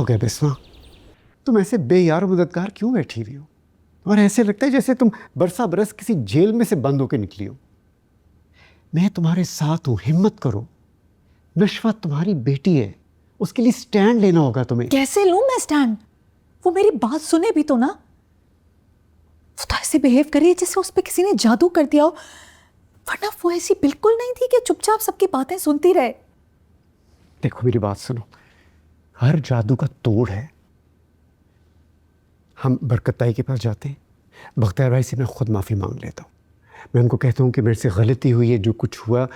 हो गया बिस्मा? तुम ऐसे बेयार मददगार क्यों बैठी हुई हो? और ऐसे लगता है जैसे तुम बरसा बरस किसी जेल में से बंद होकर निकली हो। मैं तुम्हारे साथ हूं, हिम्मत करो। नशवा तुम्हारी बेटी है, उसके लिए स्टैंड लेना होगा तुम्हें। कैसे लूं मैं स्टैंड? वो मेरी बात सुने भी तो ना। वो तो ऐसे बिहेव कर रही है जैसे उस पर किसी ने जादू कर दिया हो, वरना वो ऐसी बिल्कुल नहीं थी कि चुपचाप सबकी बातें सुनती रहे। देखो मेरी बात सुनो, हर जादू का तोड़ है। हम बरकत ताई के पास जाते हैं, बख्तियार भाई से मैं खुद माफ़ी मांग लेता हूँ। मैं उनको कहता हूँ कि मेरे से गलती हुई है, जो कुछ हुआ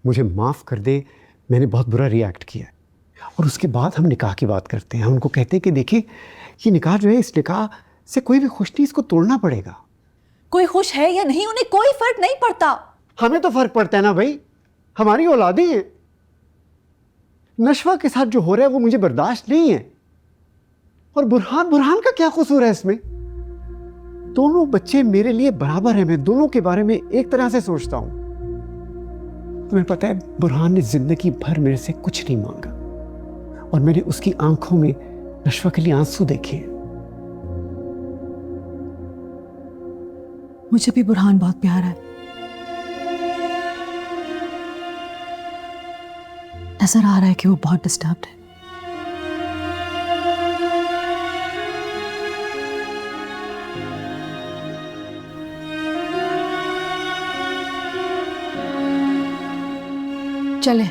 मुझे माफ़ कर दे, मैंने बहुत बुरा रिएक्ट किया। और उसके बाद हम निकाह की बात करते हैं। हम उनको कहते हैं कि देखिए ये निकाह जो है, इस निकाह से कोई भी खुश नहीं, इसको तोड़ना पड़ेगा। कोई खुश है या नहीं उन्हें कोई फर्क नहीं पड़ता। हमें तो फर्क पड़ता है ना भाई, हमारी औलादें हैं। नशवा के साथ जो हो रहा है वो मुझे बर्दाश्त नहीं है। और बुरहान का क्या कसूर है इसमें? दोनों बच्चे मेरे लिए बराबर हैं, मैं दोनों के बारे में एक तरह से सोचता हूं। तुम्हें पता है बुरहान ने जिंदगी भर मेरे से कुछ नहीं मांगा, और मैंने उसकी आंखों में नशवा के लिए आंसू देखे। मुझे भी बुरहान बहुत प्यारा है। नजर आ रहा है कि वो बहुत डिस्टर्ब्ड है। चले,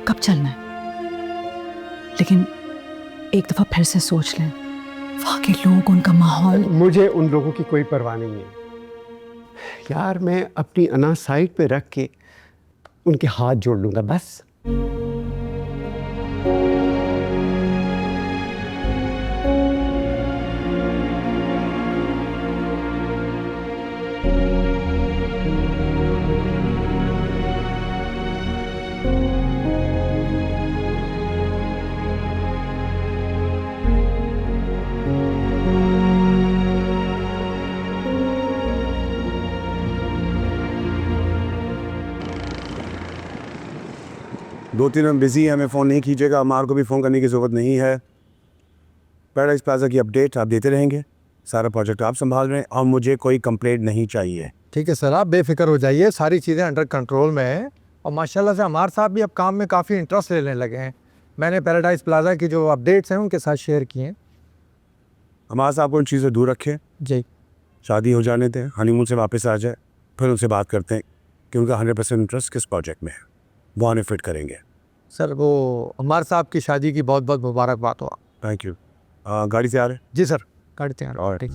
कब चलना है? लेकिन एक दफा फिर से सोच लें, वहां के लोग, उनका माहौल। मुझे उन लोगों की कोई परवाह नहीं है यार। मैं अपनी अना साइड पे रख के उनके हाथ जोड़ लूंगा बस। दो तीन हम बिजी हैं, हमें फ़ोन नहीं कीजिएगा। अमार को भी फ़ोन करने की ज़रूरत नहीं है। पैराडाइज प्लाजा की अपडेट आप देते रहेंगे। सारा प्रोजेक्ट आप संभाल रहे हैं और मुझे कोई कंप्लेंट नहीं चाहिए। ठीक है सर, आप बेफिक्र हो जाइए, सारी चीज़ें अंडर कंट्रोल में हैं। और माशाल्लाह से अमार साहब भी अब काम में काफ़ी इंटरेस्ट लेने लगे हैं। मैंने पैराडाइज प्लाजा की जो अपडेट्स हैं उनके साथ शेयर किए हैं। अमार साहब को उन चीज़ें दूर रखें। जी, शादी हो जाने दें, हनीमून से वापस आ जाए, फिर उनसे बात करते हैं कि उनका 100% इंटरेस्ट किस प्रोजेक्ट में है, वो हमें फिट करेंगे। सर वो अमार साहब की शादी की बहुत बहुत मुबारकबाद हो। Thank you. गाड़ी से आ रहे हैं? जी सर, गाड़ी तैयार। और ठीक।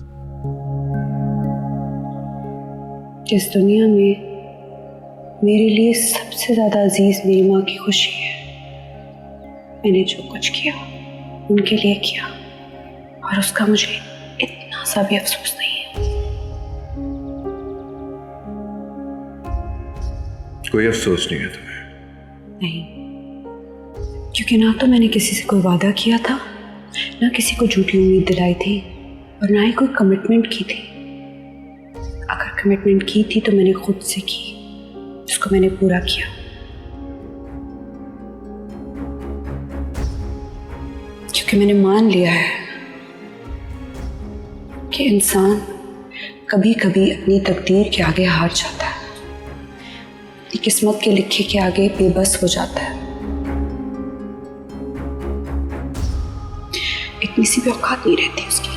इस दुनिया में मेरे लिए सबसे ज़्यादा अजीज मेरी माँ की खुशी है। मैंने जो कुछ किया उनके लिए किया, और उसका मुझे इतना सा भी अफसोस नहीं है। कोई अफसोस नहीं है तुम्हें? नहीं, क्योंकि ना तो मैंने किसी से कोई वादा किया था, ना किसी को झूठी उम्मीद दिलाई थी, और ना ही कोई कमिटमेंट की थी। अगर कमिटमेंट की थी तो मैंने खुद से की, उसको मैंने पूरा किया। क्योंकि मैंने मान लिया है कि इंसान कभी कभी अपनी तकदीर के आगे हार जाता है, अपनी किस्मत के लिखे के आगे बेबस हो जाता है। इतनी सी भी औकात नहीं रहती उसकी।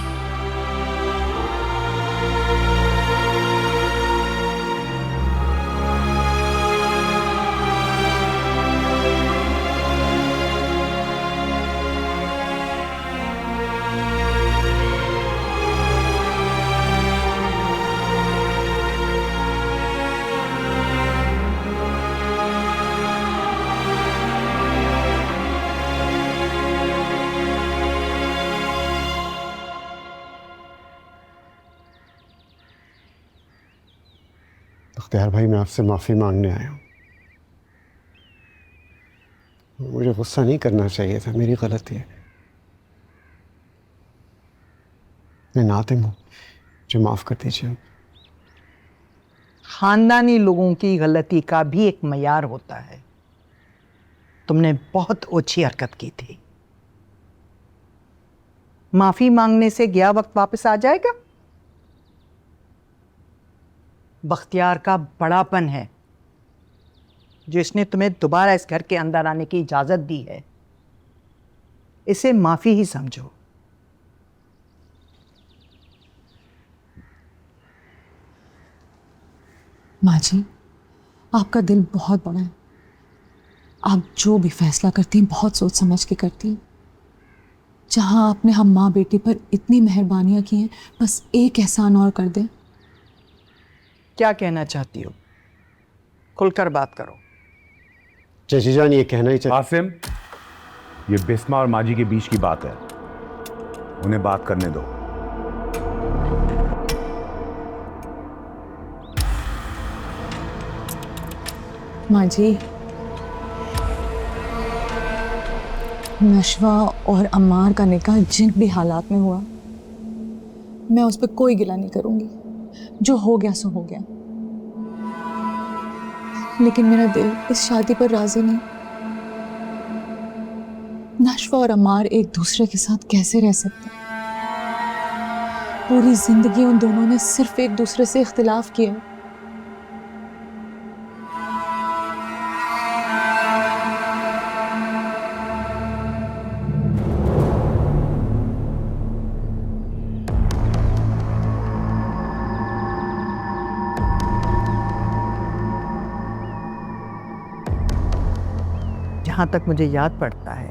बख्तियार भाई, मैं आपसे माफ़ी मांगने आया हूँ। मुझे गुस्सा नहीं करना चाहिए था, मेरी गलती है। मैं नातिम हूँ, मुझे माफ़ कर दीजिए। खानदानी लोगों की गलती का भी एक मयार होता है। तुमने बहुत ओछी हरकत की थी। माफी मांगने से गया वक्त वापस आ जाएगा? बख्तियार का बड़ापन है जो इसने तुम्हें दोबारा इस घर के अंदर आने की इजाजत दी है। इसे माफी ही समझो। माँ जी, आपका दिल बहुत बड़ा है। आप जो भी फैसला करती हैं बहुत सोच समझ के करती हैं। जहाँ आपने हम माँ बेटी पर इतनी मेहरबानियाँ की हैं, बस एक एहसान और कर दें। क्या कहना चाहती हो? खुलकर बात करो। चची जान ये कहना ही चाहिए। आसिम, ये बिस्मा और माजी के बीच की बात है, उन्हें बात करने दो। माँ जी, नशवा और अम्मार का निकाह जिन भी हालात में हुआ, मैं उस पर कोई गिला नहीं करूंगी। जो हो गया सो हो गया। लेकिन मेरा दिल इस शादी पर राजी नहीं। नशवा और अम्मार एक दूसरे के साथ कैसे रह सकते हैं? पूरी जिंदगी उन दोनों ने सिर्फ एक दूसरे से इख्तिलाफ किया। जहाँ तक मुझे याद पड़ता है,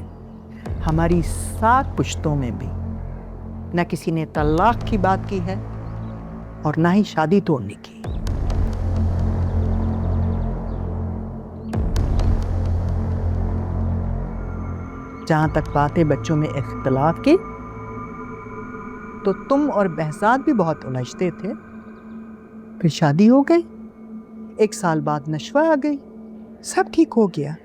हमारी 7 पुश्तों में भी न किसी ने तलाक की बात की है और ना ही शादी तोड़ने की। जहाँ तक बात है बच्चों में इख्तिलाफ की, तो तुम और बहसाद भी बहुत उलझते थे। फिर शादी हो गई, 1 साल बाद नशवा आ गई, सब ठीक हो गया।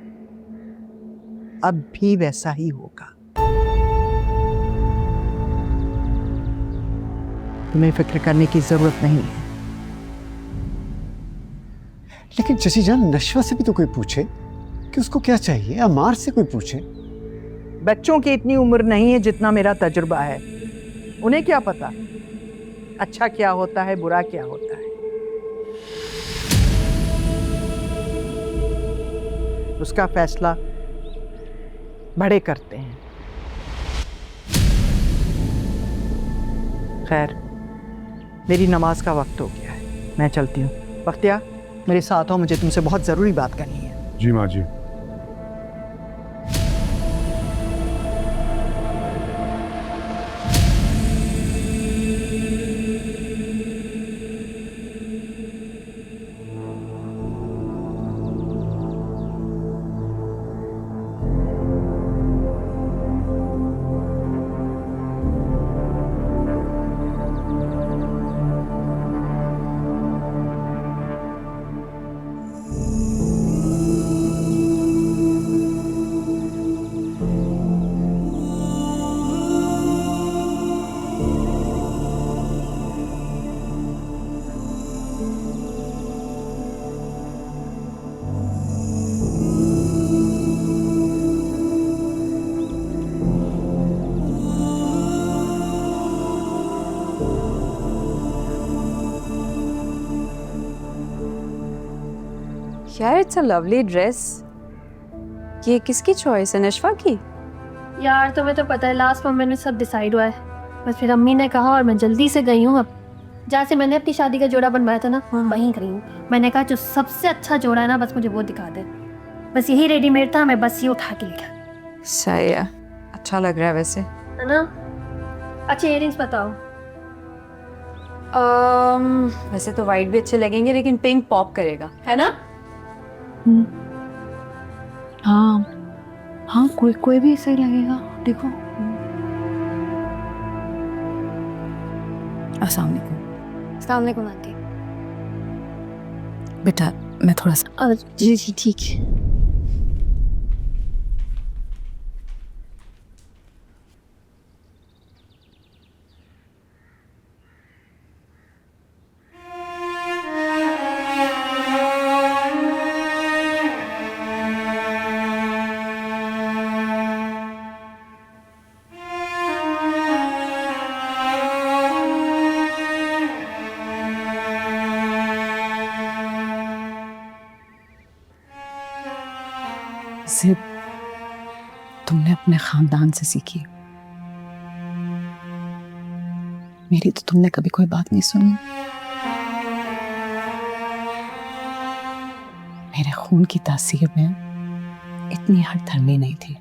अब भी वैसा ही होगा। तुम्हें फिक्र करने की जरूरत नहीं है। लेकिन चची जान, नशवा से भी तो कोई पूछे कि उसको क्या चाहिए। अमार से कोई पूछे। बच्चों की इतनी उम्र नहीं है जितना मेरा तजुर्बा है। उन्हें क्या पता अच्छा क्या होता है, बुरा क्या होता है। उसका फैसला बड़े करते हैं। खैर, मेरी नमाज का वक्त हो गया है, मैं चलती हूँ। बख्तियार, मेरे साथ हो, मुझे तुमसे बहुत ज़रूरी बात करनी है। जी माँ जी। यार इट्स अ लवली ड्रेस। ये किसकी चॉइस है? नशवा की? यार तुम्हें तो पता है लास्ट मोमेंट में सब डिसाइड हुआ है। बस फिर अम्मी ने कहा और मैं जल्दी से गई हूँ। अब जहाँ से मैंने अपनी शादी का जोड़ा बनवाया था ना, वहीं गई हूँ। मैंने कहा जो सबसे अच्छा जोड़ा है ना, बस मुझे वो दिखा दे। बस यही रेडीमेड था, मैं बस ये उठा के लिया। सही है, अच्छा लग रहा है वैसे, है ना? अच्छे इयररिंग्स बताओ। वैसे तो वाइट भी अच्छे लगेंगे, लेकिन पिंक पॉप करेगा, है ना? हाँ हाँ, कोई भी सही लगेगा। देखो। अस्सलाम वालेकुम। अस्सलाम वालेकुम आंटी। बेटा, मैं थोड़ा सा। जी जी ठीक है। सिर्फ तुमने अपने खानदान से सीखी, मेरी तो तुमने कभी कोई बात नहीं सुनी। मेरे खून की तासीर में इतनी हठधर्मी नहीं थी।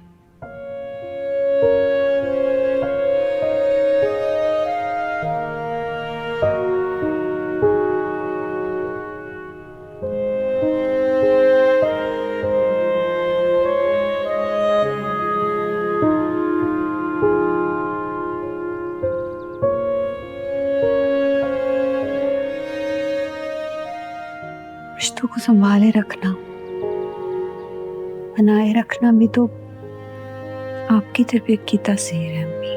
रिश्तों को संभाले रखना, बनाए रखना भी तो आपकी तरबियत की तासीर है अम्मी।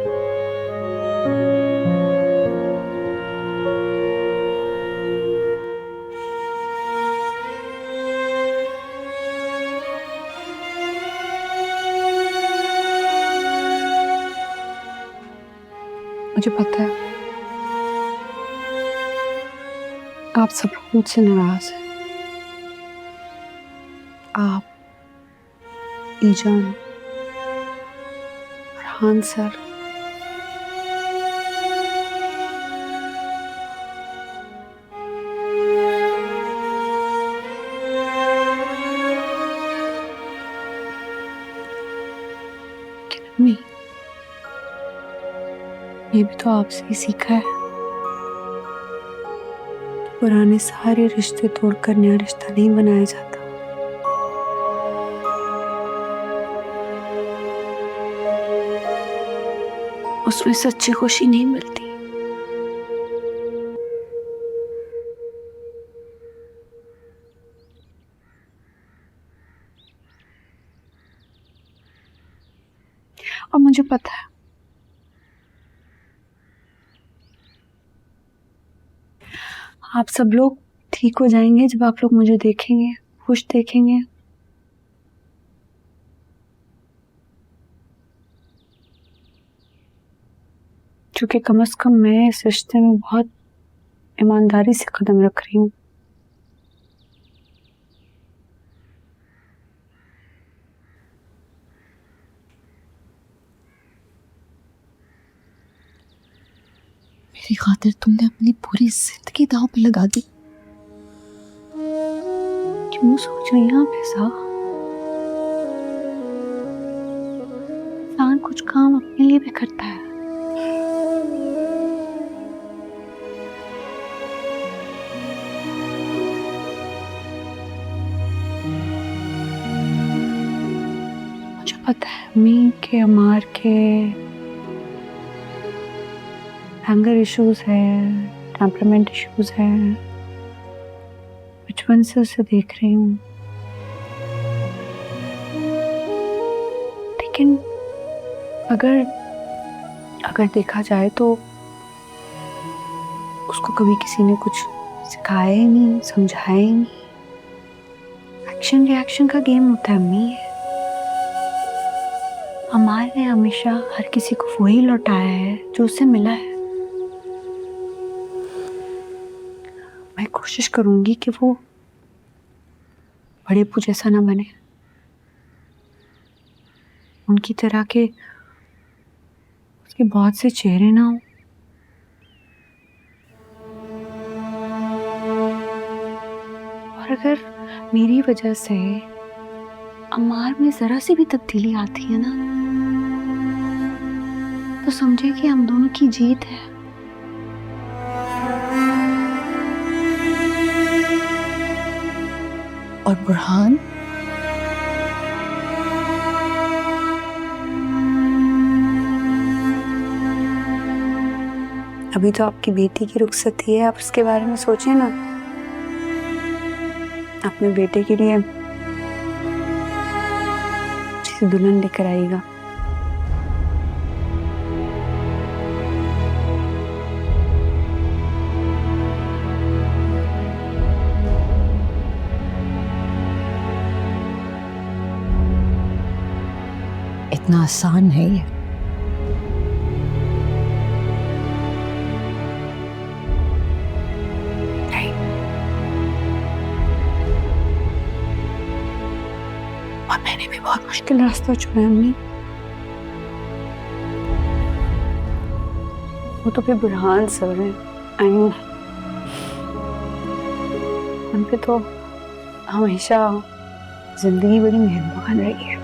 मुझे पता है आप सब लोग मुझसे नाराज हैं। आप, ईजान, फरहान सर, अम्मी, ये भी तो आपसे ही सीखा है। पुराने सारे रिश्ते तोड़कर नया रिश्ता नहीं बनाया जाता। उसमें सच्ची खुशी नहीं मिलती। और मुझे पता है आप सब लोग ठीक हो जाएंगे जब आप लोग मुझे देखेंगे, खुश देखेंगे। क्योंकि कम से कम मैं इस रिश्ते में बहुत ईमानदारी से कदम रख रही हूँ। मेरी खातिर तुमने अपनी पूरी जिंदगी दांव पे लगा दी। क्यों सोच रही हैं आप ऐसा? इंसान कुछ काम अपने लिए भी करता है। मुझे पता है अम्मी के, अमार के एंगर इश्यूज है, टेम्परामेंट इश्यूज है। बचपन से उसे देख रही हूँ, लेकिन अगर देखा जाए तो उसको कभी किसी ने कुछ सिखाया ही नहीं, समझाया ही नहीं। एक्शन रिएक्शन का गेम होता है अम्मी। अमार ने हमेशा हर किसी को वही लौटाया है जो उसे मिला है। मैं कोशिश करूंगी कि वो बड़े पू जैसा ना बने, उनकी तरह के उसके बहुत से चेहरे ना हो। और अगर मेरी वजह से अमार में जरा सी भी तब्दीली आती है ना, तो समझे कि हम दोनों की जीत है। और बुरहान, अभी तो आपकी बेटी की रुखसती है, आप उसके बारे में सोचें ना। अपने बेटे के लिए अच्छी दुल्हन लेकर आएगा। इतना आसान है ये। और मैंने भी बहुत मुश्किल रास्ता चुना है अम्मी। वो तो फिर बुरहान सर हैं, आई नो। उन पे तो हमेशा जिंदगी बड़ी मेहरबान रही है।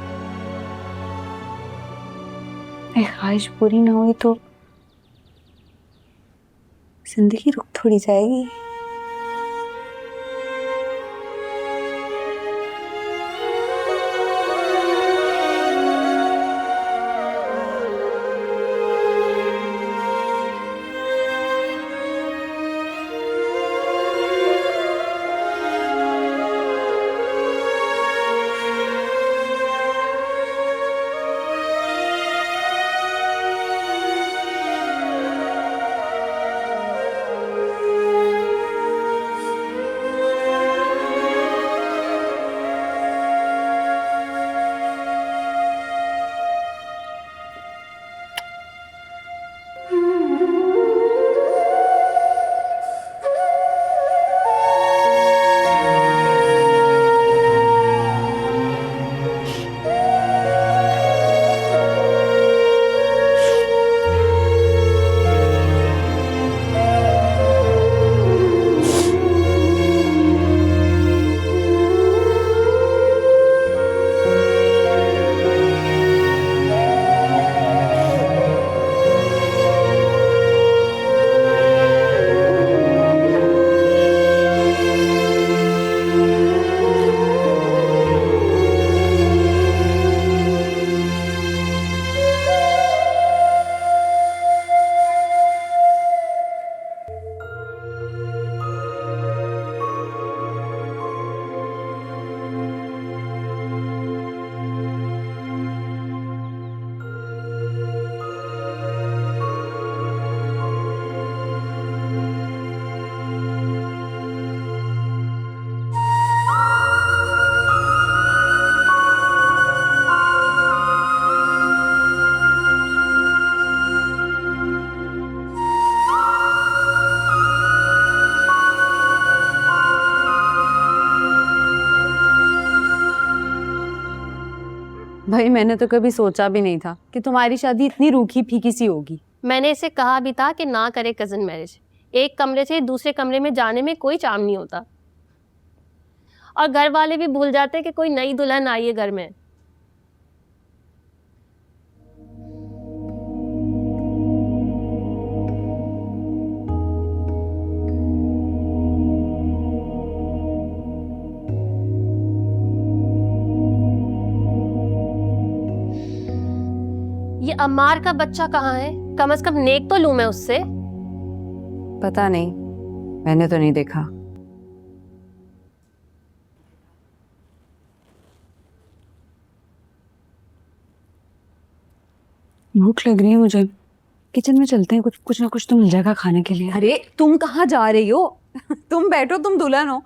एक ख्वाहिश पूरी ना हुई तो जिंदगी रुक थोड़ी जाएगी। भाई मैंने तो कभी सोचा भी नहीं था कि तुम्हारी शादी इतनी रूखी फीकी सी होगी। मैंने इसे कहा भी था कि ना करे कज़न मैरिज। एक कमरे से दूसरे कमरे में जाने में कोई चार्म नहीं होता, और घर वाले भी भूल जाते कि कोई नई दुल्हन आई है घर में। ये अम्मार का बच्चा कहाँ है? कम से कम नेक तो लूं मैं उससे। पता नहीं, मैंने तो नहीं देखा। भूख लग रही है मुझे, किचन में चलते हैं, कुछ ना कुछ तो मिल जाएगा खाने के लिए। अरे तुम कहाँ जा रही हो? तुम बैठो, तुम दुल्हन हो,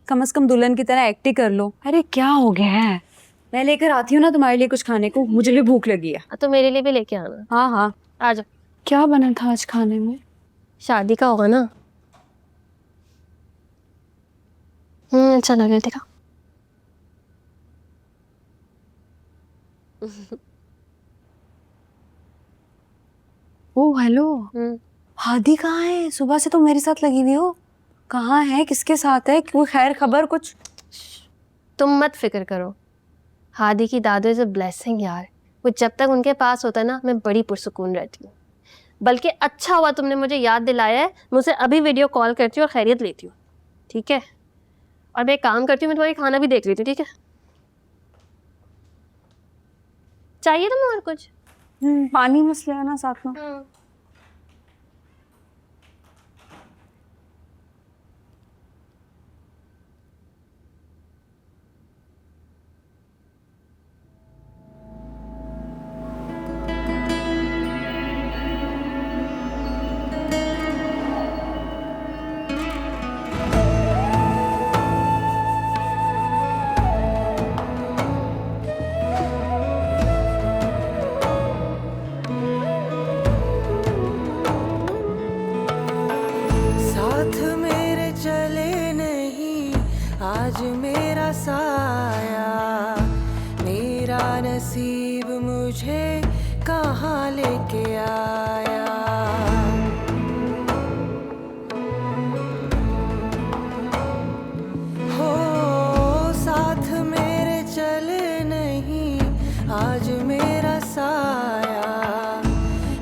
कम से कम दुल्हन की तरह एक्टिंग कर लो। अरे क्या हो गया है? मैं लेकर आती हूँ ना तुम्हारे लिए कुछ खाने को, मुझे भी भूख लगी है। तो मेरे लिए भी लेके आना। हाँ हाँ आ जाओ। क्या बना था आज खाने में? शादी का होगा ना। अच्छा लग रहा देखा। ओ हेलो, हादी कहाँ है? सुबह से तो मेरे साथ लगी हुई हो। कहाँ है, किसके साथ है, कोई खैर खबर कुछ? तुम मत फिक्र करो, हादी की दादू इज अ ब्लेसिंग यार। वो जब तक उनके पास होता है ना, मैं बड़ी पुरसुकून रहती हूँ। बल्कि अच्छा हुआ तुमने मुझे याद दिलाया है, मुझसे अभी वीडियो कॉल करती हूँ और खैरियत लेती हूँ, ठीक है? और मैं एक काम करती हूँ, मैं तुम्हारी खाना भी देख लेती हूँ, ठीक है? चाहिए तुम्हें और कुछ? पानी मसले है ना साथ में। साथ मेरे चले नहीं आज मेरा साया, मेरे लेके आया। हो साथ मेरे चले नहीं आज मेरा साया,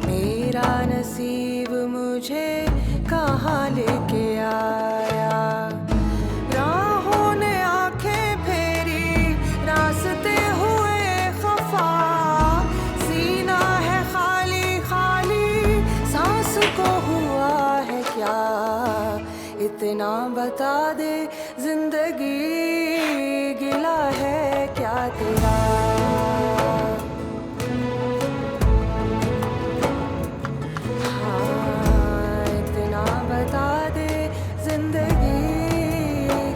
मेरा नसीब मुझे कहाँ लेके आया। राहों ने आंखें फेरी रास्ते हुए खफा, सीना है खाली खाली सांस को हुआ है क्या। इतना बता दे जिंदगी गिला है क्या तेरा। हाँ, इतना बता दे जिंदगी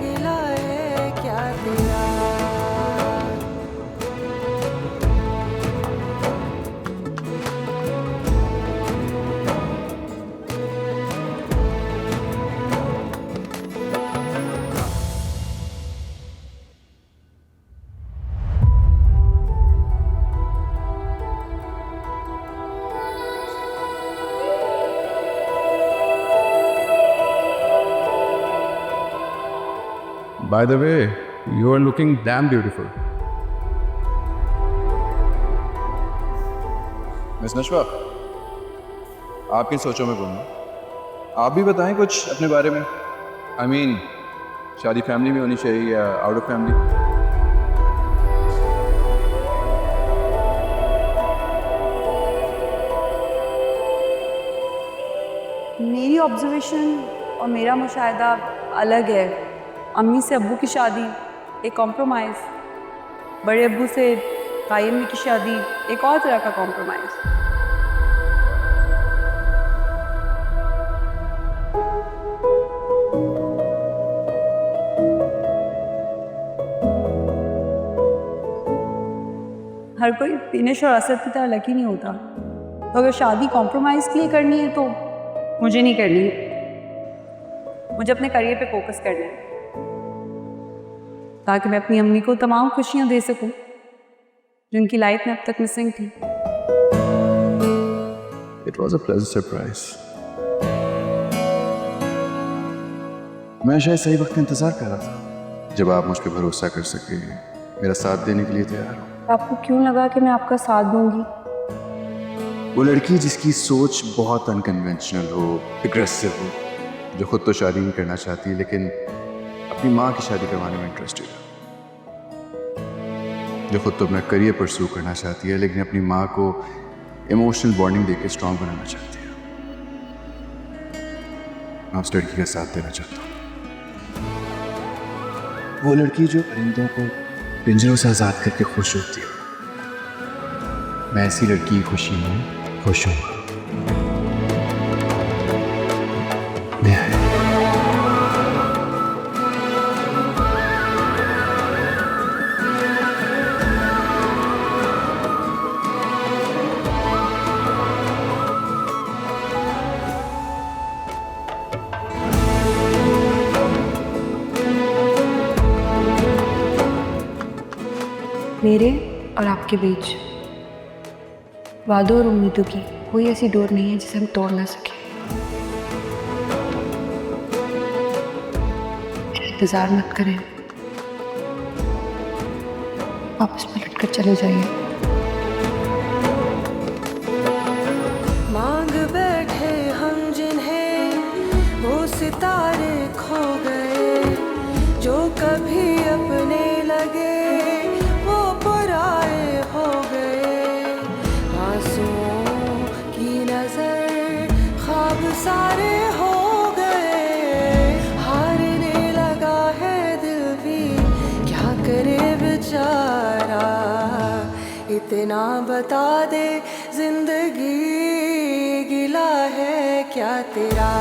गिला है क्या तेरा। By the way, you are looking damn beautiful. Miss Nashwa, आप किन सोचों में गुम हैं? आप भी बताएं कुछ अपने बारे में। I mean, शादी फैमिली में होनी चाहिए या आउट ऑफ फैमिली? मेरी ऑब्जर्वेशन और मेरा मुशाहिदा अलग है। अम्मी से अब्बू की शादी एक कॉम्प्रोमाइज़, बड़े अब्बू से ताई अम्मी की शादी एक और तरह का कॉम्प्रोमाइज़। हर कोई दिनेश और असद की तरह लकी नहीं होता। तो अगर शादी कॉम्प्रोमाइज़ के लिए करनी है तो मुझे नहीं करनी है। मुझे अपने करियर पे फोकस करना है ताकि मैं अपनी अम्मी को तमाम खुशियां दे सकूं जो उनकी लाइफ में अब तक मिसिंग थी। It was a pleasant surprise. मैं शायद सही वक्त का इंतजार कर रहा था जब आप मुझ पर भरोसा कर सके, मेरा साथ देने के लिए तैयार हो। आपको क्यों लगा कि मैं आपका साथ दूंगी? वो लड़की जिसकी सोच बहुत अनकन्वेंशनल हो, एग्रेसिव हो, जो खुद तो शादी नहीं करना चाहती लेकिन अपनी माँ की शादी करवाने में इंटरेस्टेड है, जो खुद तो अपना करियर परस्यू करना चाहती है लेकिन अपनी माँ को इमोशनल बॉन्डिंग देकर स्ट्रांग बनाना चाहती है। मैं उस लड़की का साथ देना चाहता हूँ। वो लड़की जो परिंदों को पिंजरों से आज़ाद करके खुश होती है। मैं ऐसी लड़की की खुशी में खुश हूँ। मेरे और आपके बीच वादों और उम्मीदों की कोई ऐसी डोर नहीं है जिसे हम तोड़ ना सके। इंतजार मत करें, वापस पलट कर चले जाइए। मांग बैठे हम जिन्हें वो सितारे खो गए, जो कभी अपने लगे वो पराए हो गए। आंसुओं की नजर ख्वाब सारे हो गए, हारने लगा है दिल भी क्या करे बेचारा। इतना बता दे जिंदगी गिला है क्या तेरा।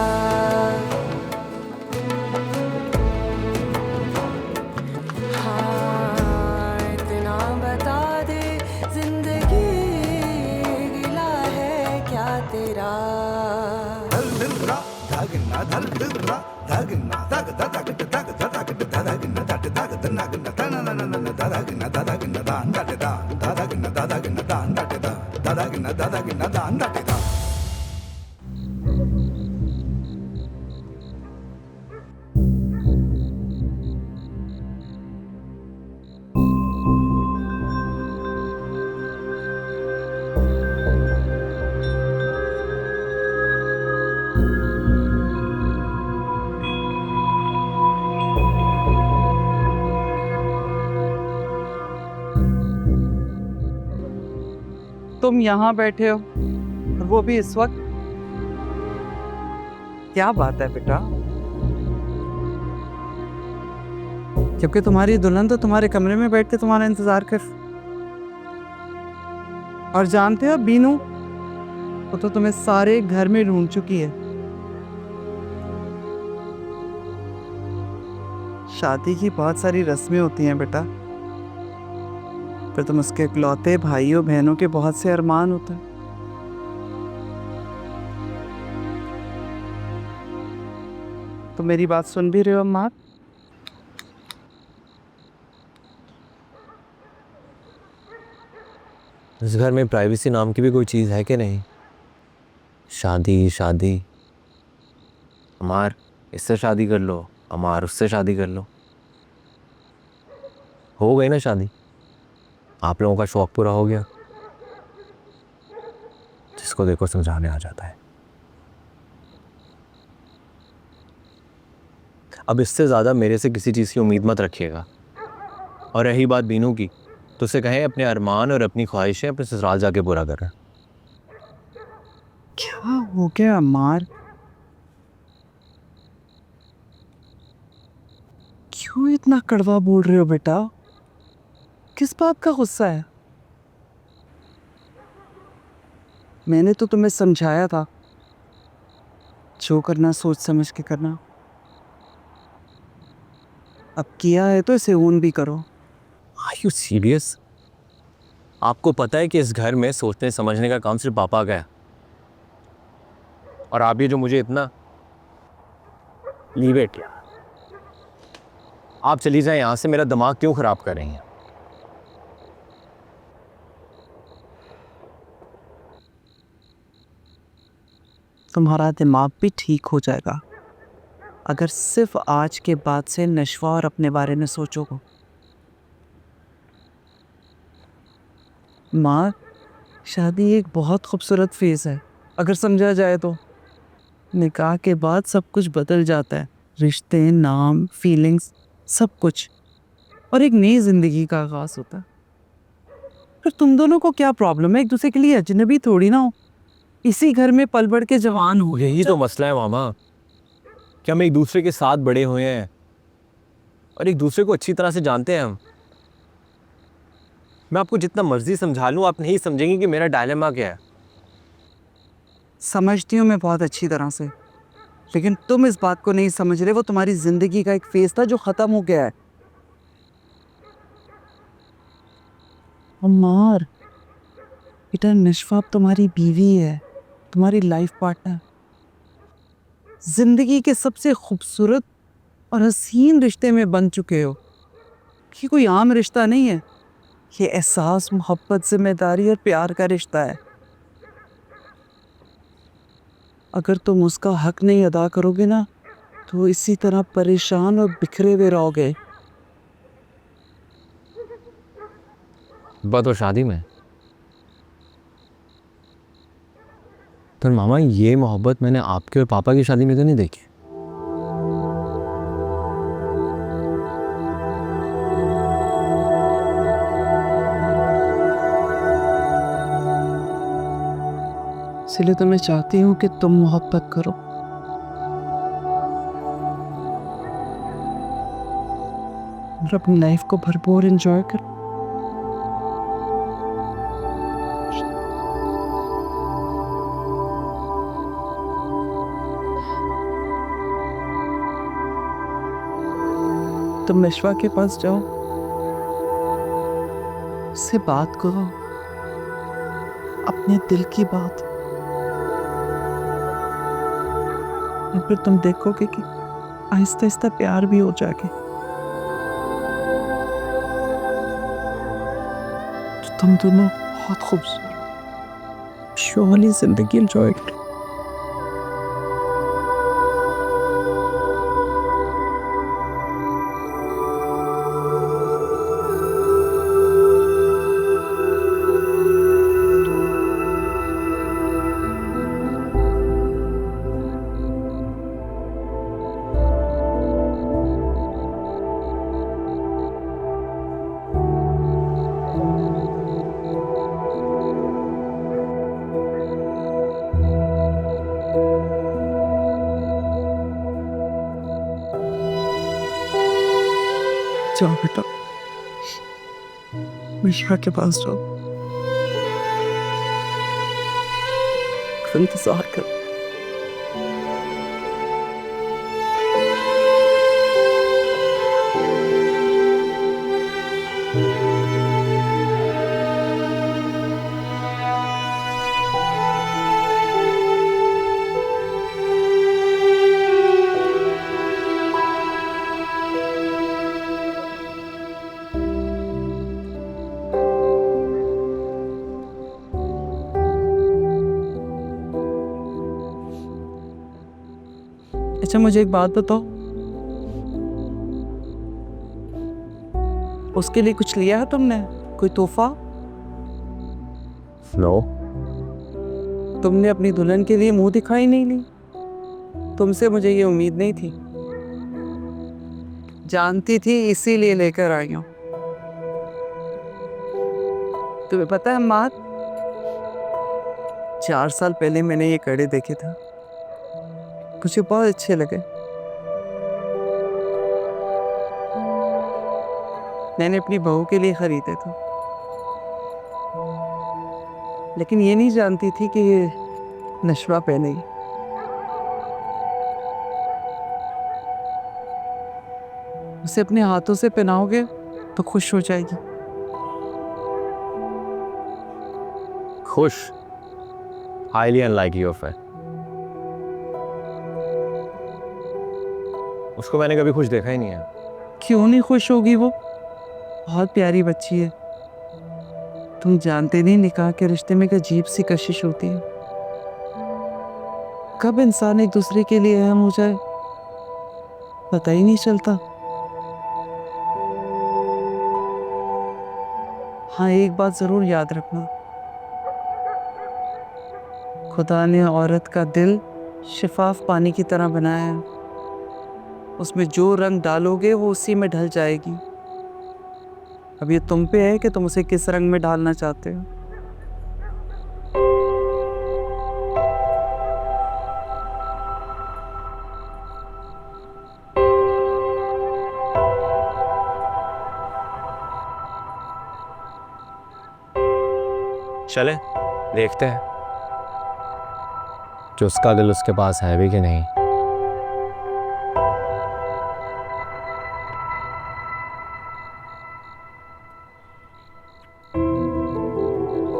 हाँ, इतना बता दे जिंदगी गिला है क्या तेरा। दादा तुम यहाँ बैठे हो और वो भी इस वक्त। क्या बात है बेटा? जबकि तुम्हारी दुल्हन तो तुम्हारे कमरे में बैठ के तुम्हारा इंतजार कर। और जानते हो बीनू, वो तो तुम्हें सारे घर में ढूंढ चुकी है। शादी की बहुत सारी रस्में होती हैं बेटा, फिर तुम उसके इकलौते भाइयों बहनों के बहुत से अरमान होते हैं। तो मेरी बात सुन भी रहे हो अम्मा? इस घर में प्राइवेसी नाम की भी कोई चीज़ है कि नहीं? शादी शादी, अमार इससे शादी कर लो, अमार उससे शादी कर लो। हो गई ना शादी, आप लोगों का शौक पूरा हो गया। जिसको देखो समझाने आ जाता है। अब इससे ज़्यादा मेरे से किसी चीज़ की उम्मीद मत रखिएगा। और रही बात बीनू की, तो उसे कहें अपने अरमान और अपनी ख्वाहिशें अपने ससुराल जाके पूरा करें। क्या हो गया अम्मार? क्यों इतना कड़वा बोल रहे हो बेटा? किस बात का गुस्सा है? मैंने तो तुम्हें समझाया था, जो करना सोच समझ के करना। अब किया है तो इसे ओन भी करो। Are you serious? आपको पता है कि इस घर में सोचने समझने का काम सिर्फ पापा का है, और आप ये जो मुझे इतना लीव इट यार। आप चली जाएं यहाँ से, मेरा दिमाग क्यों खराब कर रही हैं? तुम्हारा दिमाग भी ठीक हो जाएगा अगर सिर्फ आज के बाद से नशवा और अपने बारे में सोचोगे। माँ, शादी एक बहुत खूबसूरत फेज़ है अगर समझा जाए तो। निकाह के बाद सब कुछ बदल जाता है, रिश्ते, नाम, फीलिंग्स, सब कुछ, और एक नई ज़िंदगी का आगाज़ होता है। फिर तुम दोनों को क्या प्रॉब्लम है? एक दूसरे के लिए अजनबी थोड़ी ना हो, इसी घर में पल बढ़ के जवान हो। यही तो मसला है मामा, कि हम एक दूसरे के साथ बड़े हुए हैं और एक दूसरे को अच्छी तरह से जानते हैं हम। मैं आपको जितना मर्जी समझा लूँ, आप नहीं समझेंगे कि मेरा डायलेमा क्या है। समझती हूँ मैं बहुत अच्छी तरह से, लेकिन तुम इस बात को नहीं समझ रहे। वो तुम्हारी ज़िंदगी का एक फेज़ था जो ख़त्म हो गया है। अम्मार बेटा, नशवा अब तुम्हारी बीवी है, तुम्हारी लाइफ पार्टनर। ज़िंदगी के सबसे खूबसूरत और हसीन रिश्ते में बन चुके हो। ये कोई आम रिश्ता नहीं है, ये एहसास, मोहब्बत, जिम्मेदारी और प्यार का रिश्ता है। अगर तुम उसका हक नहीं अदा करोगे ना, तो इसी तरह परेशान और बिखरे हुए रहोगे। बात तो शादी में, तो मामा ये मोहब्बत मैंने आपके और पापा की शादी में तो नहीं देखी। इसलिए तो मैं चाहती हूँ कि तुम मोहब्बत करो। और अपनी लाइफ को भरपूर एंजॉय करो। तुम नशवा के पास जाओ, उससे बात करो, अपने दिल की बात। और फिर तुम देखोगे कि आहिस्ता आहिस्ता प्यार भी हो जाएगा। तो तुम दोनों बहुत खूबसूरत शोहली जिंदगी एंजॉय करो। जाओ बेटा, मिश्रा के पास जाओ, इंतजार कर। अच्छा मुझे एक बात बताओ, उसके लिए कुछ लिया है तुमने, कोई तोहफा? नो। तुमने अपनी दुल्हन के लिए मुंह दिखाई नहीं ली? तुमसे मुझे ये उम्मीद नहीं थी, जानती थी इसीलिए लेकर आई हूं। तुम्हें पता है माँ, 4 साल पहले मैंने ये कड़े देखे थे, मुझे बहुत अच्छे लगे। मैंने अपनी बहू के लिए खरीदे थे, लेकिन ये नहीं जानती थी कि ये नशवा पहनेगी। उसे अपने हाथों से पहनाओगे तो खुश हो जाएगी। खुश? हाईली अनलाइकली ऑफ है। उसको मैंने कभी खुश देखा ही नहीं है। क्यों नहीं खुश होगी वो? बहुत प्यारी बच्ची है। तुम जानते नहीं, निकाह के रिश्ते में एक अजीब सी कशिश होती है। कब इंसान एक दूसरे के लिए अहम हो जाए पता ही नहीं चलता। हाँ, एक बात जरूर याद रखना, खुदा ने औरत का दिल शफाफ पानी की तरह बनाया है। उसमें जो रंग डालोगे वो उसी में ढल जाएगी। अब ये तुम पे है कि तुम उसे किस रंग में डालना चाहते हो। चले देखते हैं जो उसका दिल उसके पास है भी कि नहीं।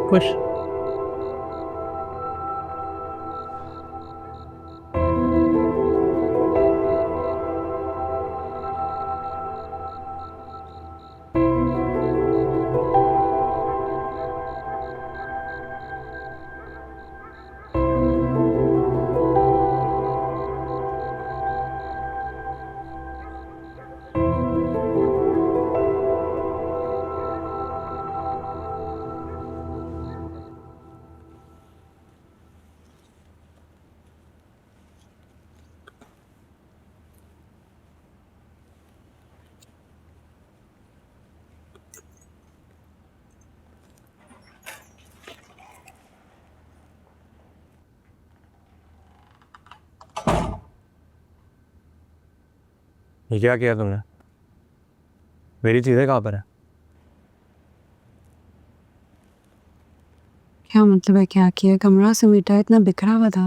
खुश? ये क्या किया तुमने? मेरी चीज़ें कहाँ पर है? क्या मतलब है क्या किया? कमरा समेटा इतना बिखरा हुआ था,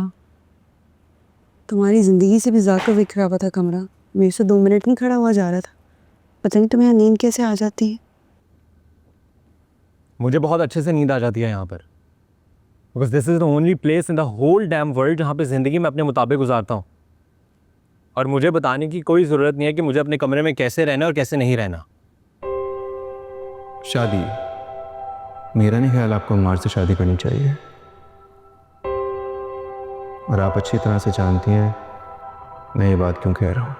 तुम्हारी ज़िंदगी से भी ज़्यादा बिखरा हुआ था कमरा। मेरे से 2 मिनट नहीं खड़ा हुआ जा रहा था। पता नहीं तुम्हें नींद कैसे आ जाती है। मुझे बहुत अच्छे से नींद आ जाती है यहाँ पर, because this is the only place in the whole damn world जहाँ पे ज़िंदगी मैं अपने मुताबिक गुजारता हूँ। और मुझे बताने की कोई ज़रूरत नहीं है कि मुझे अपने कमरे में कैसे रहना और कैसे नहीं रहना। शादी, मेरा नहीं ख्याल आपको अम्मार से शादी करनी चाहिए। और आप अच्छी तरह से जानती हैं मैं ये बात क्यों कह रहा हूँ।